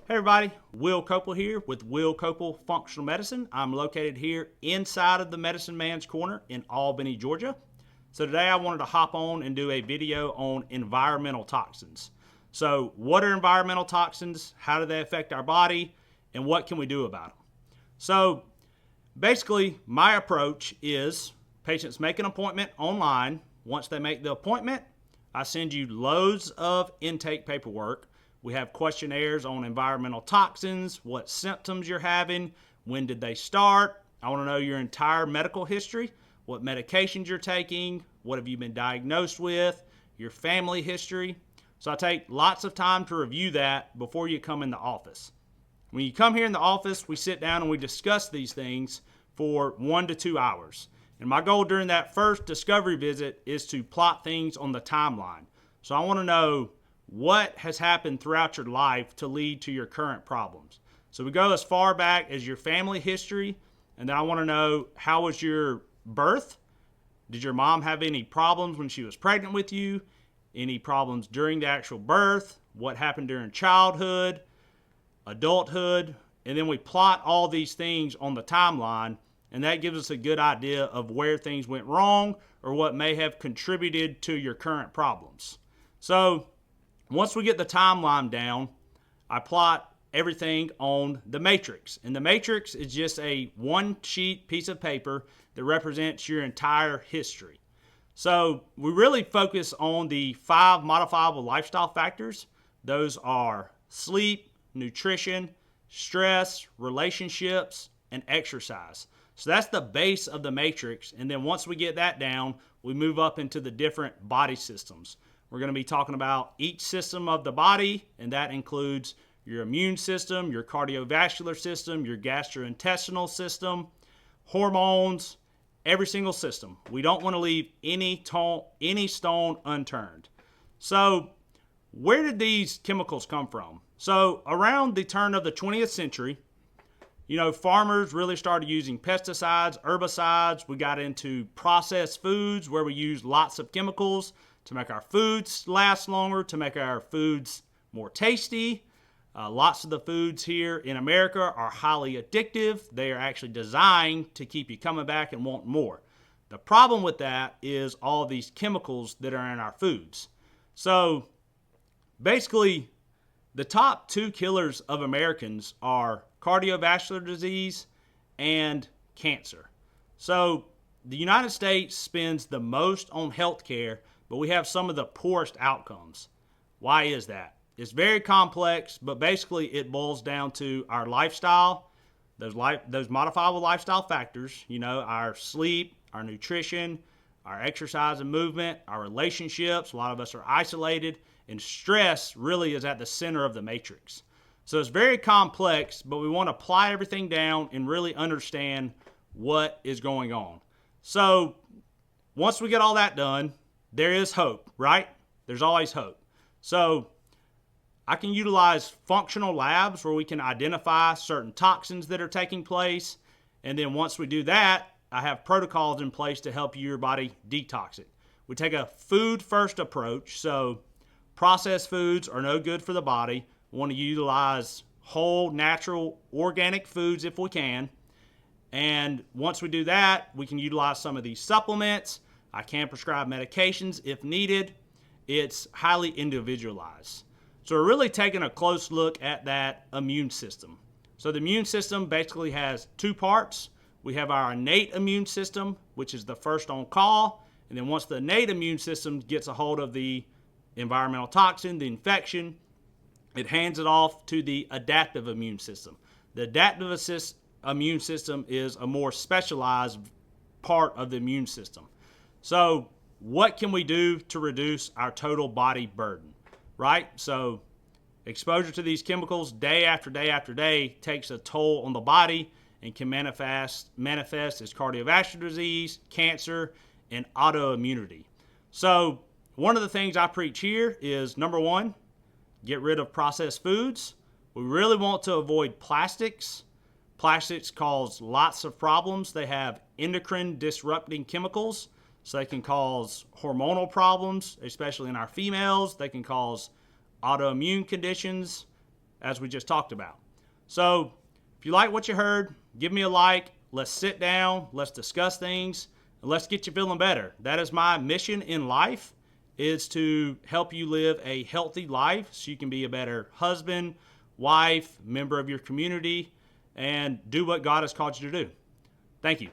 Hey everybody, Will Copel here with Will Copel Functional Medicine. I'm located here inside of the Medicine Man's Corner in Albany, Georgia. So today I wanted to hop on and do a video on environmental toxins. So what are environmental toxins? How do they affect our body? And what can we do about them? So basically my approach is patients make an appointment online. Once they make the appointment, I send you loads of intake paperwork. We have questionnaires on environmental toxins, what symptoms you're having, when did they start. I want to know your entire medical history, what medications you're taking, what have you been diagnosed with, your family history. So I take lots of time to review that before you come in the office. When you come here in the office, we sit down and we discuss these things for 1 to 2 hours. And my goal during that first discovery visit is to plot things on the timeline. So I want to know what has happened throughout your life to lead to your current problems. So we go as far back as your family history, and then I want to know, how was your birth? Did your mom have any problems when she was pregnant with you? Any problems during the actual birth? What happened during childhood, adulthood? And then we plot all these things on the timeline, and that gives us a good idea of where things went wrong or what may have contributed to your current problems. So once we get the timeline down, I plot everything on the matrix. And the matrix is just a one-sheet piece of paper that represents your entire history. So we really focus on the 5 modifiable lifestyle factors. Those are sleep, nutrition, stress, relationships, and exercise. So that's the base of the matrix. And then once we get that down, we move up into the different body systems. We're going to be talking about each system of the body, and that includes your immune system, your cardiovascular system, your gastrointestinal system, hormones, every single system. We don't want to leave any stone unturned. So where did these chemicals come from? So around the turn of the 20th century, farmers really started using pesticides, herbicides. We got into processed foods where we use lots of chemicals to make our foods last longer, to make our foods more tasty. Lots of the foods here in America are highly addictive. They are actually designed to keep you coming back and want more. The problem with that is all these chemicals that are in our foods. So basically, the top 2 killers of Americans are cardiovascular disease and cancer. So the United States spends the most on healthcare, but we have some of the poorest outcomes. Why is that? It's very complex, but basically it boils down to our lifestyle, those modifiable lifestyle factors, our sleep, our nutrition, our exercise and movement, our relationships. A lot of us are isolated, and stress really is at the center of the matrix. So it's very complex, but we want to apply everything down and really understand what is going on. So once we get all that done, there is hope, right? There's always hope. So I can utilize functional labs where we can identify certain toxins that are taking place. And then once we do that, I have protocols in place to help your body detox it. We take a food-first approach. So processed foods are no good for the body. We want to utilize whole, natural, organic foods if we can. And once we do that, we can utilize some of these supplements. I can prescribe medications if needed. It's highly individualized. So we're really taking a close look at that immune system. So the immune system basically has 2 parts. We have our innate immune system, which is the first on call. And then once the innate immune system gets a hold of the environmental toxin, the infection, it hands it off to the adaptive immune system. The adaptive immune system is a more specialized part of the immune system. So what can we do to reduce our total body burden, right? So exposure to these chemicals day after day after day takes a toll on the body and can manifest as cardiovascular disease, cancer, and autoimmunity. So one of the things I preach here is, number 1, get rid of processed foods. We really want to avoid plastics. Plastics cause lots of problems. They have endocrine disrupting chemicals. So they can cause hormonal problems, especially in our females. They can cause autoimmune conditions, as we just talked about. So if you like what you heard, give me a like. Let's sit down. Let's discuss things. And let's get you feeling better. That is my mission in life, is to help you live a healthy life so you can be a better husband, wife, member of your community, and do what God has called you to do. Thank you.